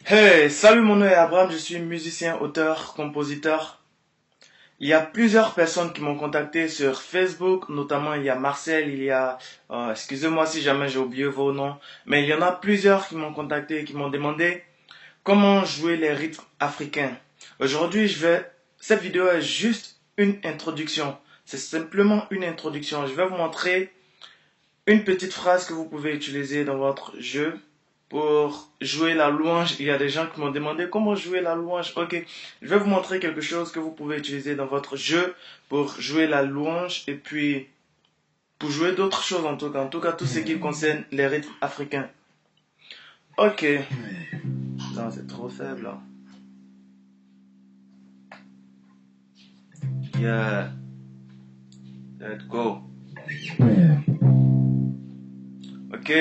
Hey, salut, mon nom est Abraham, je suis musicien, auteur, compositeur. Il y a plusieurs personnes qui m'ont contacté sur Facebook, notamment il y a Marcel, excusez-moi si jamais j'ai oublié vos noms, mais il y en a plusieurs qui m'ont contacté et qui m'ont demandé comment jouer les rythmes africains. Aujourd'hui, cette vidéo est juste une introduction. C'est simplement une introduction. Je vais vous montrer une petite phrase que vous pouvez utiliser dans votre jeu pour jouer la louange. Il y a des gens qui m'ont demandé comment jouer la louange. Ok, je vais vous montrer quelque chose que vous pouvez utiliser dans votre jeu pour jouer la louange et puis pour jouer d'autres choses en tout cas. En tout cas, tout ce qui concerne les rythmes africains. Ok. Non, c'est trop faible là. Yeah. Let's go. Ok.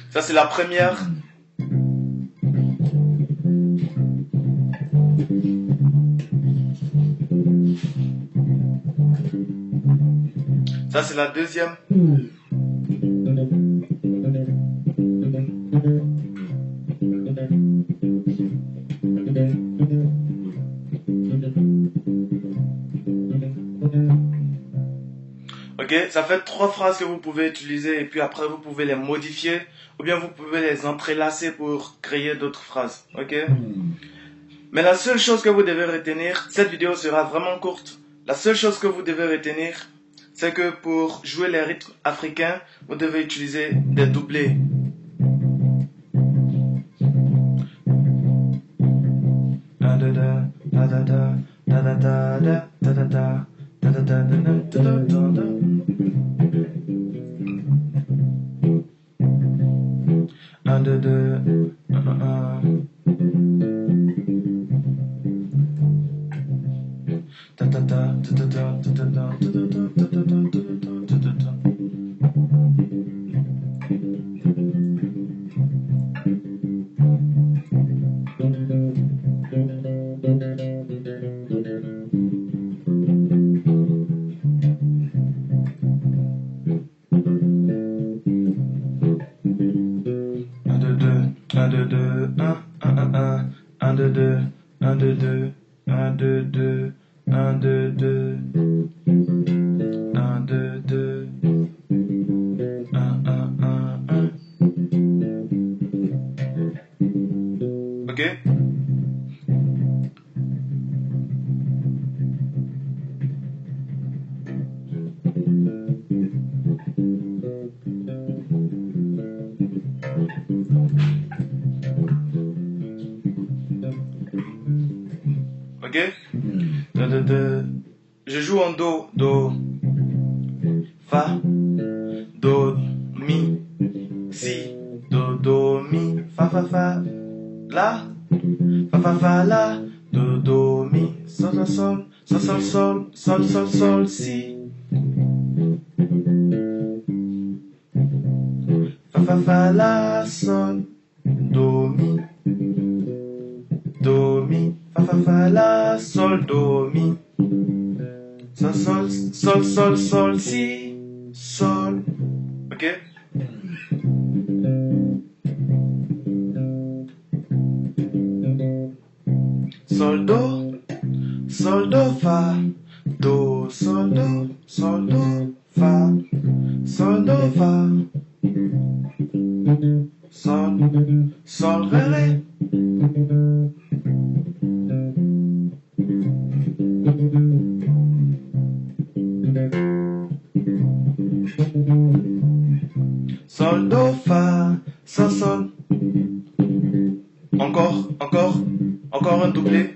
Ça c'est la première. Ça c'est la deuxième. Ok, ça fait 3 phrases que vous pouvez utiliser et puis après vous pouvez les modifier ou bien vous pouvez les entrelacer pour créer d'autres phrases. Ok? Mais la seule chose que vous devez retenir, cette vidéo sera vraiment courte. La seule chose que vous devez retenir, c'est que pour jouer les rythmes africains, vous devez utiliser des doublés. Un, deux, deux, un. Un, deux, deux, un, deux, deux, un, deux, deux, un, deux, deux, un, deux, deux, un, deux, deux, un. Ok? Ok? Je joue en do, do, fa, do, mi, si, do, mi, fa, la, fa, la, do, mi, sol, si, fa, la, sol, do, mi, fa, la, sol, do, mi, sol, si, sol. Ok? Sol, do, fa, do, fa, sol, ré. Sol, do, fa, sol. Encore un doublé.